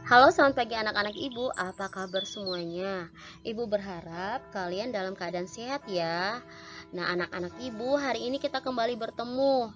Halo, selamat pagi anak-anak ibu. Apa kabar semuanya? Ibu berharap kalian dalam keadaan sehat ya. Nah, anak-anak ibu, hari ini kita kembali bertemu.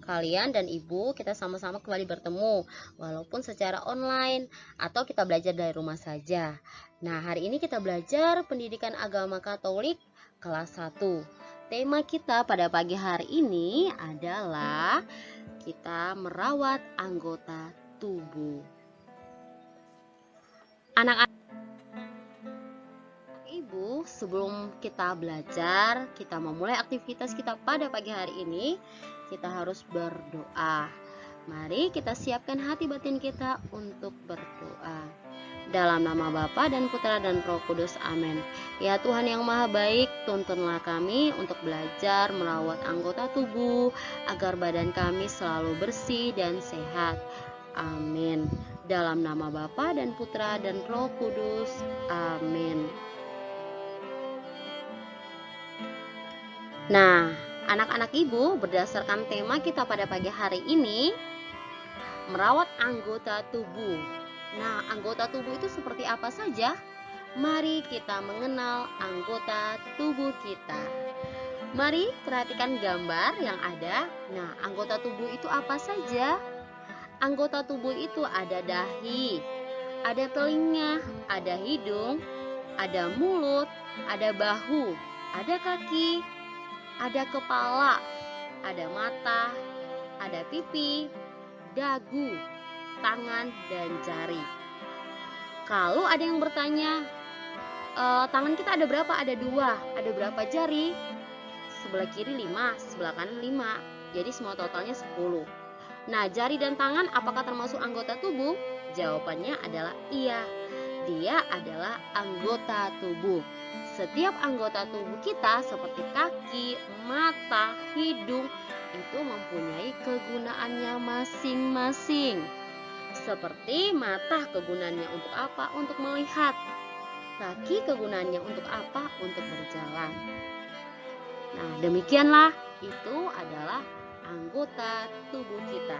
Kalian dan ibu kita sama-sama kembali bertemu, walaupun secara online atau kita belajar dari rumah saja. Nah, hari ini kita belajar pendidikan agama Katolik kelas 1. Tema kita pada pagi hari ini adalah kita merawat anggota tubuh. Anak-anak ibu, sebelum kita belajar, kita memulai aktivitas kita pada pagi hari ini, kita harus berdoa. Mari kita siapkan hati batin kita untuk berdoa. Dalam nama Bapa dan Putra dan Roh Kudus, amin. Ya Tuhan yang maha baik, tuntunlah kami untuk belajar merawat anggota tubuh, agar badan kami selalu bersih dan sehat. Amin. Dalam nama Bapa dan Putra dan Roh Kudus, amin. Nah, anak-anak ibu, berdasarkan tema kita pada pagi hari ini, merawat anggota tubuh. Nah, anggota tubuh itu seperti apa saja? Mari kita mengenal anggota tubuh kita. Mari perhatikan gambar yang ada. Nah, anggota tubuh itu apa saja? Anggota tubuh itu ada dahi, ada telinga, ada hidung, ada mulut, ada bahu, ada kaki, ada kepala, ada mata, ada pipi, dagu, tangan, dan jari. Kalau ada yang bertanya, tangan kita ada berapa? Ada 2. Ada berapa jari? Sebelah kiri 5, sebelah kanan 5. Jadi semua totalnya 10. Nah, jari dan tangan apakah termasuk anggota tubuh? Jawabannya adalah iya. Dia adalah anggota tubuh. Setiap anggota tubuh kita seperti kaki, mata, hidung itu mempunyai kegunaannya masing-masing. Seperti mata kegunaannya untuk apa? Untuk melihat. Kaki kegunaannya untuk apa? Untuk berjalan. Nah, demikianlah itu adalah anggota tubuh kita.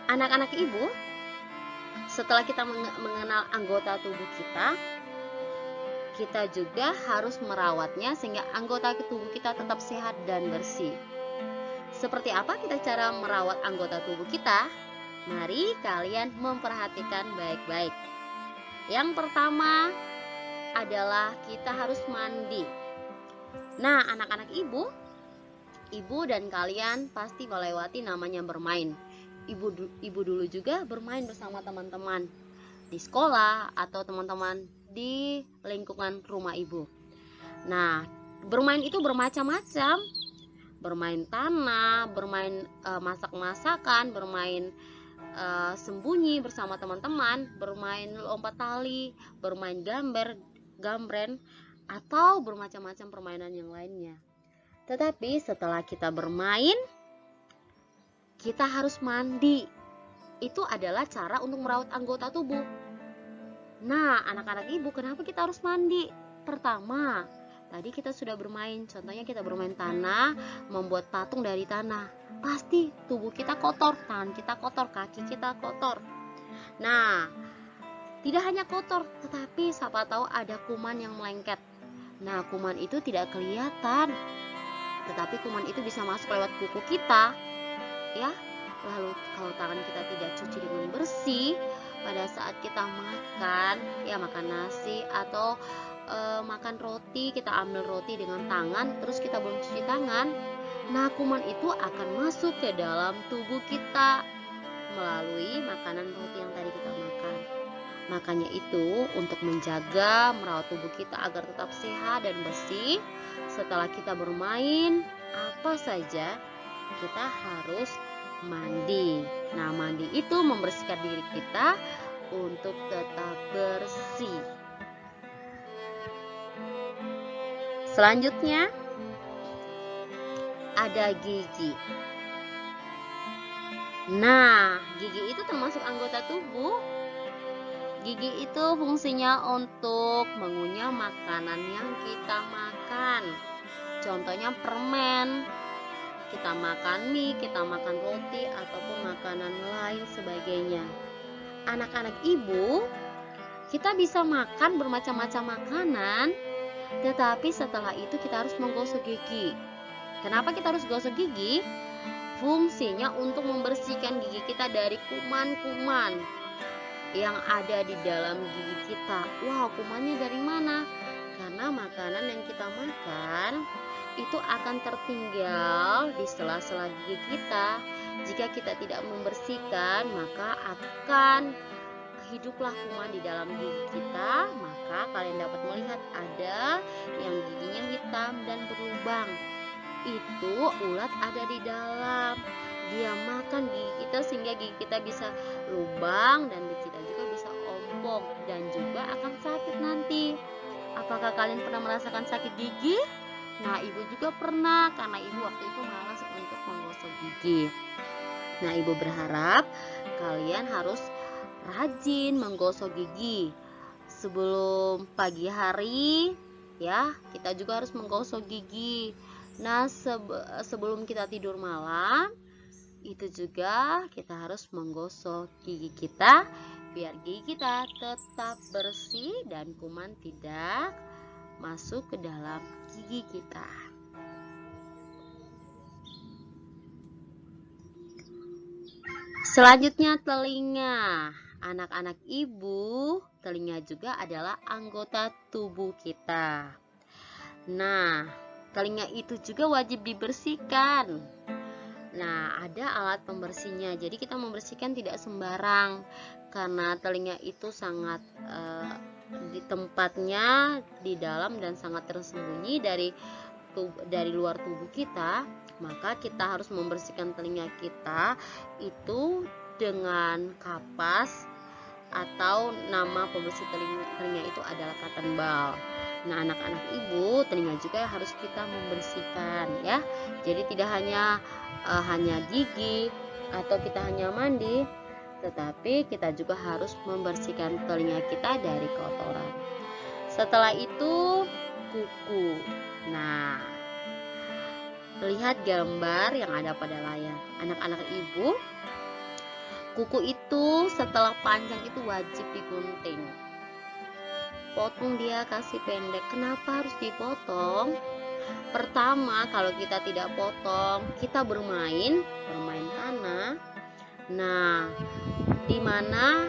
Anak-anak ibu, setelah kita mengenal anggota tubuh kita juga harus merawatnya sehingga anggota tubuh kita tetap sehat dan bersih. Seperti apa kita cara merawat anggota tubuh kita? Mari kalian memperhatikan baik-baik. Yang pertama adalah kita harus mandi. Nah, anak-anak ibu dan kalian pasti melewati namanya bermain. Ibu dulu juga bermain bersama teman-teman di sekolah atau teman-teman di lingkungan rumah ibu. Nah, bermain itu bermacam-macam. Bermain tanah, bermain masak-masakan, bermain sembunyi bersama teman-teman, bermain lompat tali, bermain gambren, atau bermacam-macam permainan yang lainnya. Tetapi setelah kita bermain, kita harus mandi. Itu adalah cara untuk merawat anggota tubuh. Nah, anak-anak ibu, kenapa kita harus mandi? Pertama, tadi kita sudah bermain. Contohnya kita bermain tanah, membuat patung dari tanah. Pasti tubuh kita kotor, tangan kita kotor, kaki kita kotor. Nah, tidak hanya kotor, tetapi siapa tahu ada kuman yang melengket. Nah, kuman itu tidak kelihatan, tetapi kuman itu bisa masuk lewat kuku kita, ya. Lalu kalau tangan kita tidak cuci dengan bersih, pada saat kita makan, ya makan nasi atau makan roti, kita ambil roti dengan tangan, terus kita belum cuci tangan, nah kuman itu akan masuk ke dalam tubuh kita melalui makanan roti yang tadi kita makan. Makanya itu untuk menjaga merawat tubuh kita agar tetap sehat dan bersih, setelah kita bermain apa saja kita harus mandi. Nah, mandi itu membersihkan diri kita untuk tetap bersih. Selanjutnya ada gigi. Nah, gigi itu termasuk anggota tubuh. Gigi itu fungsinya untuk mengunyah makanan yang kita makan. Contohnya permen, kita makan mie, kita makan roti, ataupun makanan lain sebagainya. Anak-anak ibu, kita bisa makan bermacam-macam makanan, tetapi setelah itu kita harus menggosok gigi. Kenapa kita harus gosok gigi? Fungsinya untuk membersihkan gigi kita dari kuman-kuman yang ada di dalam gigi kita. Wah, kumannya dari mana? Karena makanan yang kita makan itu akan tertinggal di sela-sela gigi kita. Jika kita tidak membersihkan, maka akan hiduplah kuman di dalam gigi kita. Maka kalian dapat melihat ada yang giginya hitam dan berlubang. Itu ulat ada di dalam. Dia makan gigi kita sehingga gigi kita bisa lubang dan kita juga bisa ompong dan juga akan sakit nanti. Apakah kalian pernah merasakan sakit gigi? Nah, ibu juga pernah, karena ibu waktu itu malas untuk menggosok gigi. Nah, ibu berharap kalian harus rajin menggosok gigi. Sebelum pagi hari, ya, kita juga harus menggosok gigi. Nah, sebelum kita tidur malam, itu juga kita harus menggosok gigi kita, biar gigi kita tetap bersih dan kuman tidak masuk ke dalam gigi kita. Selanjutnya telinga. Anak-anak ibu, telinga juga adalah anggota tubuh kita. Nah, telinga itu juga wajib dibersihkan. Nah, ada alat pembersihnya. Jadi kita membersihkan tidak sembarang, karena telinga itu sangat di tempatnya di dalam dan sangat tersembunyi dari luar tubuh kita. Maka kita harus membersihkan telinga kita itu dengan kapas, atau nama pembersih telinga itu adalah cotton ball. Nah, anak-anak ibu, telinga juga harus kita membersihkan, ya. Jadi tidak hanya gigi atau kita hanya mandi, tetapi kita juga harus membersihkan telinga kita dari kotoran. Setelah itu kuku. Nah, lihat gambar yang ada pada layar. Anak-anak ibu, kuku itu setelah panjang itu wajib digunting. Potong dia, kasih pendek. Kenapa harus dipotong? Pertama, kalau kita tidak potong, kita bermain tanah. Nah, dimana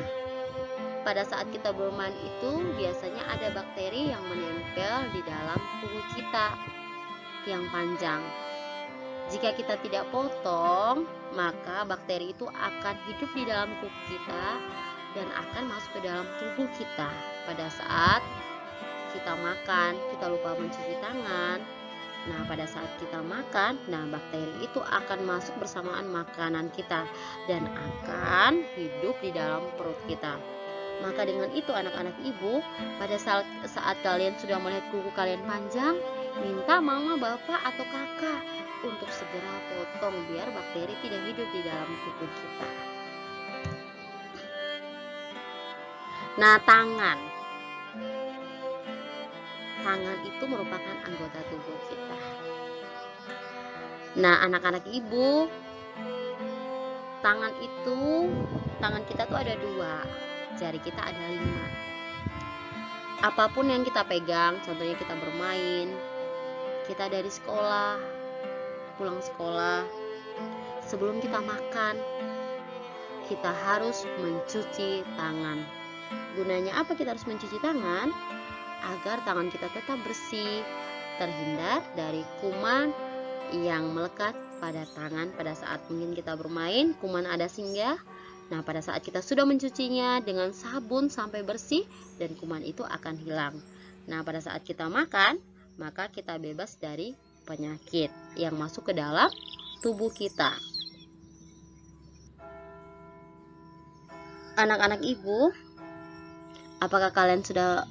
pada saat kita bermain itu biasanya ada bakteri yang menempel di dalam kuku kita yang panjang. Jika kita tidak potong, maka bakteri itu akan hidup di dalam kuku kita dan akan masuk ke dalam tubuh kita. Pada saat kita makan, kita lupa mencuci tangan. Nah, pada saat kita makan, bakteri itu akan masuk bersamaan makanan kita dan akan hidup di dalam perut kita. Maka dengan itu anak-anak ibu, pada saat kalian sudah melihat kuku kalian panjang, minta mama, bapak, atau kakak untuk segera potong biar bakteri tidak hidup di dalam kuku kita. Nah, tangan itu merupakan anggota tubuh kita. Nah, anak-anak ibu, tangan kita tuh ada 2, jari kita ada 5. Apapun yang kita pegang, contohnya kita bermain, kita dari sekolah, pulang sekolah, sebelum kita makan, kita harus mencuci tangan. Gunanya apa kita harus mencuci tangan? Agar tangan kita tetap bersih, terhindar dari kuman yang melekat pada tangan pada saat mungkin kita bermain, kuman ada singgah. Nah, pada saat kita sudah mencucinya dengan sabun sampai bersih dan kuman itu akan hilang. Nah, pada saat kita makan, maka kita bebas dari penyakit yang masuk ke dalam tubuh kita. Anak-anak ibu, apakah kalian sudah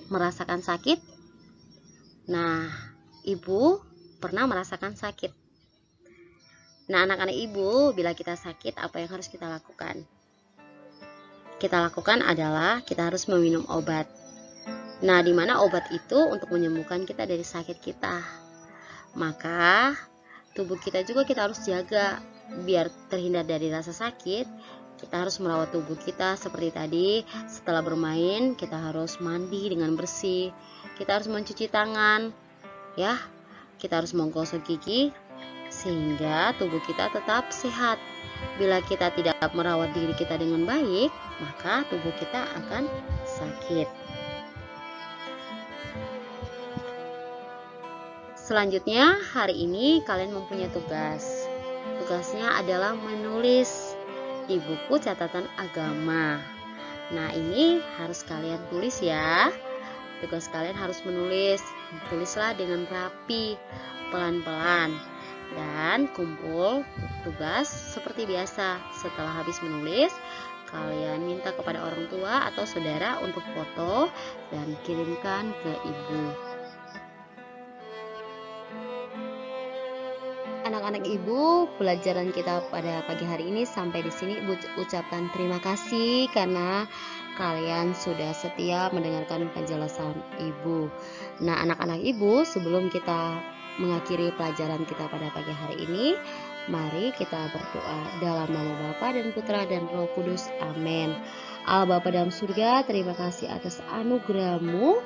merasakan sakit? Nah, ibu pernah merasakan sakit. Nah, anak-anak ibu, bila kita sakit, apa yang harus kita lakukan? Kita lakukan adalah kita harus meminum obat. Nah, di mana obat itu untuk menyembuhkan kita dari sakit kita. Maka tubuh kita juga kita harus jaga biar terhindar dari rasa sakit. Kita harus merawat tubuh kita seperti tadi. Setelah bermain, kita harus mandi dengan bersih. Kita harus mencuci tangan, ya. Kita harus menggosok gigi sehingga tubuh kita tetap sehat. Bila kita tidak merawat diri kita dengan baik, maka tubuh kita akan sakit. Selanjutnya, hari ini kalian mempunyai tugas. Tugasnya adalah menulis di buku catatan agama. Nah, ini harus kalian tulis ya. Tugas kalian harus menulis. Tulislah dengan rapi, pelan-pelan. Dan kumpul tugas seperti biasa. Setelah habis menulis, kalian minta kepada orang tua atau saudara untuk foto dan kirimkan ke ibu. Anak-anak ibu, pelajaran kita pada pagi hari ini sampai di sini. Ibu ucapkan terima kasih karena kalian sudah setia mendengarkan penjelasan ibu. Nah, anak-anak ibu, sebelum kita mengakhiri pelajaran kita pada pagi hari ini, mari kita berdoa dalam nama Bapa dan Putra dan Roh Kudus. Amin. Allah Bapa dalam surga, terima kasih atas anugerah-Mu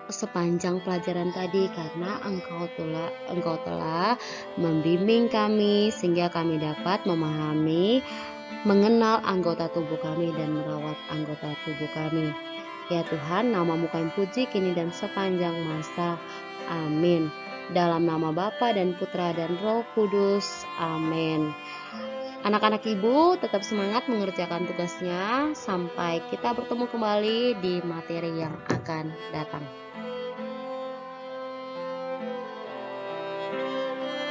sepanjang pelajaran tadi, karena Engkau telah membimbing kami sehingga kami dapat memahami, mengenal anggota tubuh kami dan merawat anggota tubuh kami. Ya Tuhan, nama-Mu kami puji kini dan sepanjang masa. Amin. Dalam nama Bapa dan Putra dan Roh Kudus. Amin. Anak-anak ibu tetap semangat mengerjakan tugasnya sampai kita bertemu kembali di materi yang akan datang.